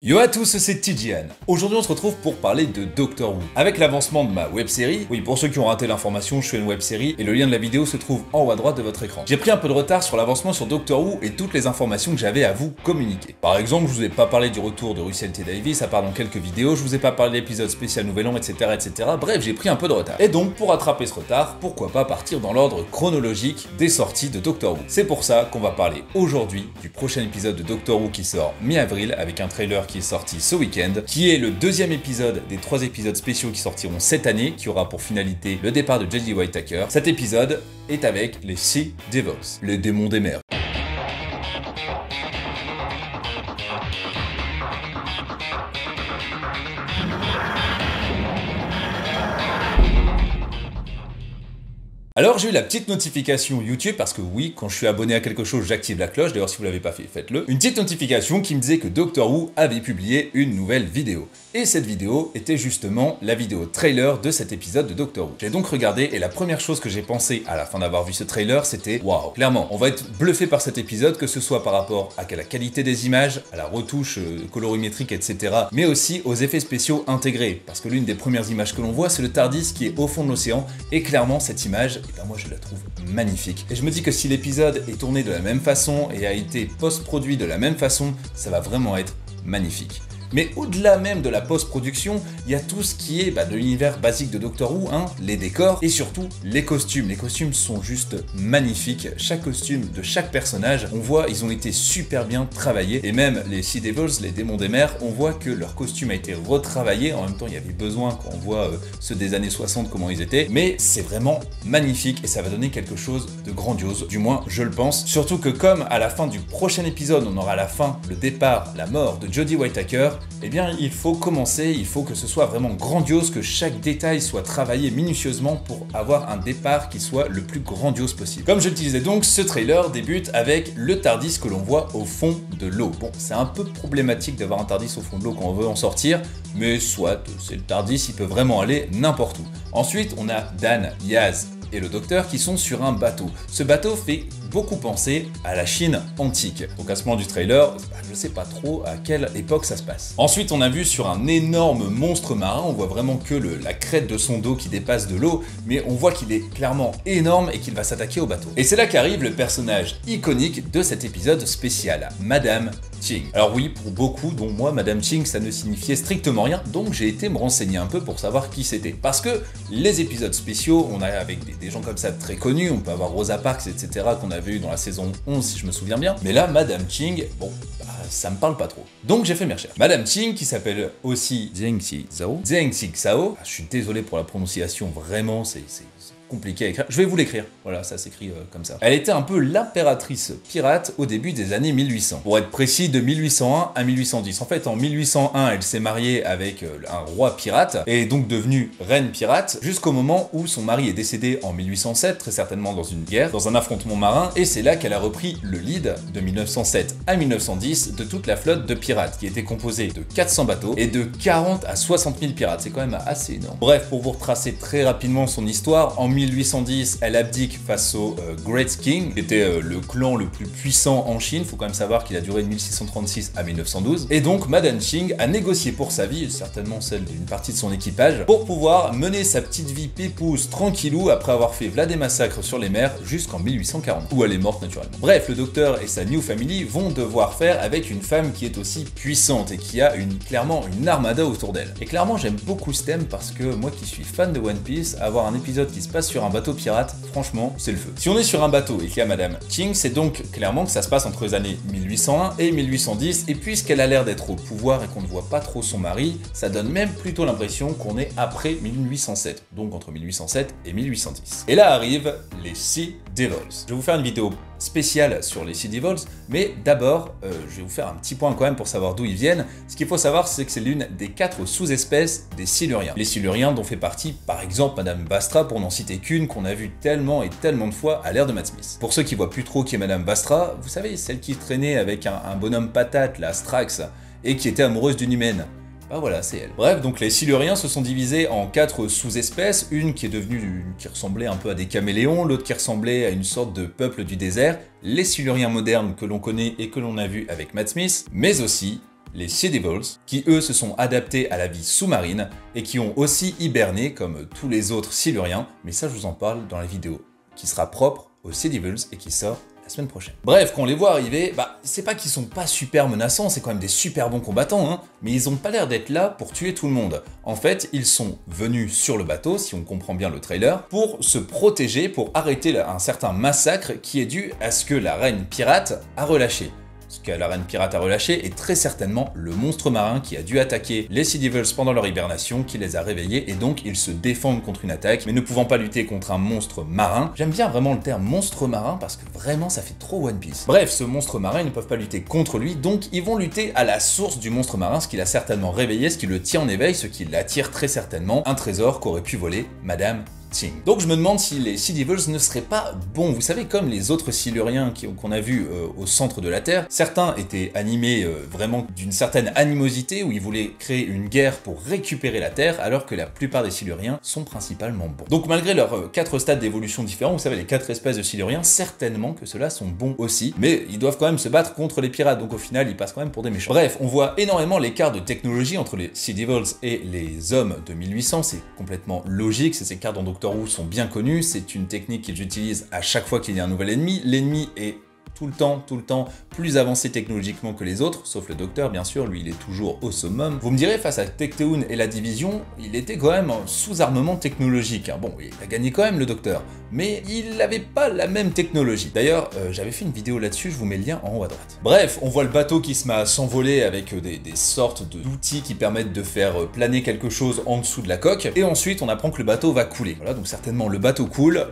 Yo à tous, c'est Tidiane. Aujourd'hui on se retrouve pour parler de Doctor Who. Avec l'avancement de ma web-série, oui pour ceux qui ont raté l'information, je fais une web-série et le lien de la vidéo se trouve en haut à droite de votre écran. J'ai pris un peu de retard sur l'avancement sur Doctor Who et toutes les informations que j'avais à vous communiquer. Par exemple, je vous ai pas parlé du retour de Russell T Davies, à part dans quelques vidéos, je vous ai pas parlé de l'épisode spécial Nouvel An, etc. etc. Bref, j'ai pris un peu de retard. Et donc pour rattraper ce retard, pourquoi pas partir dans l'ordre chronologique des sorties de Doctor Who. C'est pour ça qu'on va parler aujourd'hui du prochain épisode de Doctor Who qui sort mi-avril avec un trailer qui est sorti ce week-end, qui est le deuxième épisode des 3 épisodes spéciaux qui sortiront cette année, qui aura pour finalité le départ de Jodie Whittaker. Cet épisode est avec les Sea Devils, les démons des mers. Alors j'ai eu la petite notification YouTube, parce que oui, quand je suis abonné à quelque chose, j'active la cloche, d'ailleurs si vous l'avez pas fait, faites-le. Une petite notification qui me disait que Doctor Who avait publié une nouvelle vidéo. Et cette vidéo était justement la vidéo trailer de cet épisode de Doctor Who. J'ai donc regardé et la première chose que j'ai pensé à la fin d'avoir vu ce trailer, c'était waouh, clairement, on va être bluffé par cet épisode, que ce soit par rapport à la qualité des images, à la retouche colorimétrique, etc. mais aussi aux effets spéciaux intégrés, parce que l'une des premières images que l'on voit, c'est le TARDIS qui est au fond de l'océan, et clairement cette image, et ben moi je la trouve magnifique. Et je me dis que si l'épisode est tourné de la même façon et a été post-produit de la même façon, ça va vraiment être magnifique. Mais au-delà même de la post-production, il y a tout ce qui est de l'univers basique de Doctor Who, les décors et surtout les costumes. Les costumes sont juste magnifiques. Chaque costume de chaque personnage, on voit, ils ont été super bien travaillés. Et même les Sea Devils, les démons des mers, on voit que leur costume a été retravaillé. En même temps, il y avait besoin quand on voit ceux des années 60, comment ils étaient. Mais c'est vraiment magnifique et ça va donner quelque chose de grandiose. Du moins, je le pense. Surtout que comme à la fin du prochain épisode, on aura la fin, le départ, la mort de Jodie Whittaker, eh bien il faut commencer, il faut que ce soit vraiment grandiose, que chaque détail soit travaillé minutieusement pour avoir un départ qui soit le plus grandiose possible. Comme je le disais donc, ce trailer débute avec le TARDIS que l'on voit au fond de l'eau. Bon, c'est un peu problématique d'avoir un TARDIS au fond de l'eau quand on veut en sortir, mais soit, c'est le TARDIS, il peut vraiment aller n'importe où. Ensuite, on a Dan, Yaz et le docteur qui sont sur un bateau. Ce bateau fait beaucoup penser à la Chine antique. Donc à ce moment du trailer, je sais pas trop à quelle époque ça se passe. Ensuite, on a vu sur un énorme monstre marin, on voit vraiment que la crête de son dos qui dépasse de l'eau, mais on voit qu'il est clairement énorme et qu'il va s'attaquer au bateau. Et c'est là qu'arrive le personnage iconique de cet épisode spécial, Madame Ching. Alors oui, pour beaucoup, dont moi, Madame Ching, ça ne signifiait strictement rien, donc j'ai été me renseigner un peu pour savoir qui c'était. Parce que les épisodes spéciaux, on a avec des gens comme ça très connus, on peut avoir Rosa Parks, etc., qu'on avait eu dans la saison 11, si je me souviens bien. Mais là, Madame Ching, bon, ça me parle pas trop. Donc j'ai fait mes recherches. Madame Ching, qui s'appelle aussi Zheng Xizhao. Je suis désolé pour la prononciation, vraiment, c'est compliqué à écrire. Je vais vous l'écrire. Voilà, ça s'écrit comme ça. Elle était un peu l'impératrice pirate au début des années 1800. Pour être précis, de 1801 à 1810. En fait, en 1801, elle s'est mariée avec un roi pirate et est donc devenue reine pirate jusqu'au moment où son mari est décédé en 1807, très certainement dans une guerre, dans un affrontement marin, et c'est là qu'elle a repris le lead de 1907 à 1910 de toute la flotte de pirates, qui était composée de 400 bateaux et de 40 à 60 000 pirates. C'est quand même assez énorme. Bref, pour vous retracer très rapidement son histoire, en 1810, elle abdique face au Great King, qui était le clan le plus puissant en Chine. Faut quand même savoir qu'il a duré de 1636 à 1912. Et donc, Madame Ching a négocié pour sa vie, et certainement celle d'une partie de son équipage, pour pouvoir mener sa petite vie pépouse tranquillou après avoir fait des massacres sur les mers jusqu'en 1840, où elle est morte naturellement. Bref, le docteur et sa New Family vont devoir faire avec une femme qui est aussi puissante et qui a clairement une armada autour d'elle. Et clairement, j'aime beaucoup ce thème parce que moi qui suis fan de One Piece, avoir un épisode qui se passe sur un bateau pirate, franchement, c'est le feu. Si on est sur un bateau et qu'il y a Madame Ching, c'est donc clairement que ça se passe entre les années 1801 et 1810, et puisqu'elle a l'air d'être au pouvoir et qu'on ne voit pas trop son mari, ça donne même plutôt l'impression qu'on est après 1807, donc entre 1807 et 1810. Et là arrivent les Sea Devils. Je vais vous faire une vidéo spéciale sur les Sea Devils, mais d'abord, je vais vous faire un petit point quand même pour savoir d'où ils viennent. Ce qu'il faut savoir, c'est que c'est l'une des 4 sous-espèces des Siluriens. Les Siluriens dont fait partie, par exemple, Madame Vastra, pour n'en citer qu'une, qu'on a vu tellement et tellement de fois à l'ère de Matt Smith. Pour ceux qui voient plus trop qui est Madame Vastra, vous savez, celle qui traînait avec un bonhomme patate, la Strax, et qui était amoureuse d'une humaine. Bah voilà, c'est elle. Bref, donc les Siluriens se sont divisés en 4 sous-espèces, une qui est devenue, qui ressemblait un peu à des caméléons, l'autre qui ressemblait à une sorte de peuple du désert, les Siluriens modernes que l'on connaît et que l'on a vu avec Matt Smith, mais aussi les Sea Devils, qui eux se sont adaptés à la vie sous-marine et qui ont aussi hiberné comme tous les autres siluriens, mais ça je vous en parle dans la vidéo qui sera propre aux Sea Devils et qui sort la semaine prochaine. Bref, quand on les voit arriver, c'est pas qu'ils sont pas super menaçants, c'est quand même des super bons combattants, hein, mais ils ont pas l'air d'être là pour tuer tout le monde. En fait, ils sont venus sur le bateau, si on comprend bien le trailer, pour se protéger, pour arrêter un certain massacre qui est dû à ce que la reine pirate a relâché. Ce que la reine pirate a relâché est très certainement le monstre marin qui a dû attaquer les Sea Devils pendant leur hibernation, qui les a réveillés, et donc ils se défendent contre une attaque, mais ne pouvant pas lutter contre un monstre marin. J'aime bien vraiment le terme monstre marin parce que vraiment ça fait trop One Piece. Bref, ce monstre marin, ils ne peuvent pas lutter contre lui, donc ils vont lutter à la source du monstre marin, ce qui l'a certainement réveillé, ce qui le tient en éveil, ce qui l'attire très certainement, un trésor qu'aurait pu voler Madame Ting. Donc je me demande si les Sea Devils ne seraient pas bons, vous savez, comme les autres siluriens qu'on a vus au centre de la Terre. Certains étaient animés vraiment d'une certaine animosité, où ils voulaient créer une guerre pour récupérer la Terre, alors que la plupart des siluriens sont principalement bons. Donc malgré leurs 4 stades d'évolution différents, vous savez, les 4 espèces de siluriens, certainement que ceux-là sont bons aussi, mais ils doivent quand même se battre contre les pirates, donc au final ils passent quand même pour des méchants. Bref, on voit énormément l'écart de technologie entre les Sea Devils et les hommes de 1800, c'est complètement logique, ces écarts dans Doctor Who sont bien connus, c'est une technique qu'ils utilisent à chaque fois qu'il y a un nouvel ennemi. L'ennemi est tout le temps plus avancé technologiquement que les autres, sauf le docteur bien sûr, lui il est toujours au summum. Vous me direz, face à Tecteun et la division, il était quand même en sous-armement technologique. Bon, il a gagné quand même le docteur, mais il n'avait pas la même technologie. D'ailleurs, j'avais fait une vidéo là-dessus, je vous mets le lien en haut à droite. Bref, on voit le bateau qui se met à s'envoler avec des sortes d'outils qui permettent de faire planer quelque chose en dessous de la coque, et ensuite on apprend que le bateau va couler. Voilà, donc certainement le bateau coule,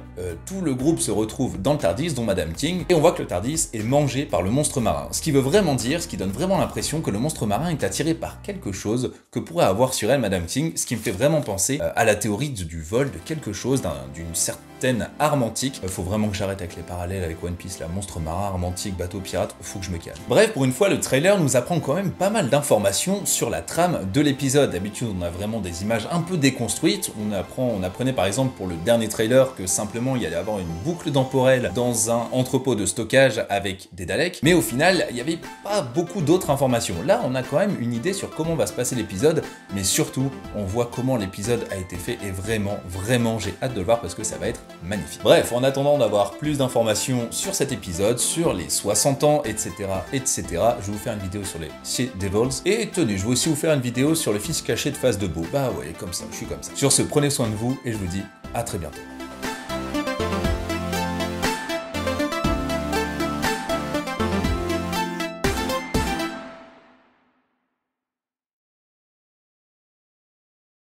tout le groupe se retrouve dans le TARDIS, dont Madame Ting, et on voit que le TARDIS est mangé par le monstre marin. Ce qui veut vraiment dire, ce qui donne vraiment l'impression que le monstre marin est attiré par quelque chose que pourrait avoir sur elle Madame Ting, ce qui me fait vraiment penser à la théorie du vol de quelque chose, d'une certaine arme antique. Faut vraiment que j'arrête avec les parallèles avec One Piece, la monstre marin, arme antique, bateau pirate, faut que je me calme. Bref, pour une fois, le trailer nous apprend quand même pas mal d'informations sur la trame de l'épisode. D'habitude, on a vraiment des images un peu déconstruites. On apprenait par exemple pour le dernier trailer que simplement il y allait avoir une boucle temporelle dans un entrepôt de stockage avec des Daleks, mais au final, il n'y avait pas beaucoup d'autres informations. Là, on a quand même une idée sur comment va se passer l'épisode, mais surtout, on voit comment l'épisode a été fait, et vraiment, j'ai hâte de le voir parce que ça va être magnifique. Bref, en attendant d'avoir plus d'informations sur cet épisode, sur les 60 ans, etc., je vais vous faire une vidéo sur les Sea Devils, et tenez, je vais aussi vous faire une vidéo sur le fils caché de Face de Beau. Bah ouais, comme ça, je suis comme ça. Sur ce, prenez soin de vous, et je vous dis à très bientôt.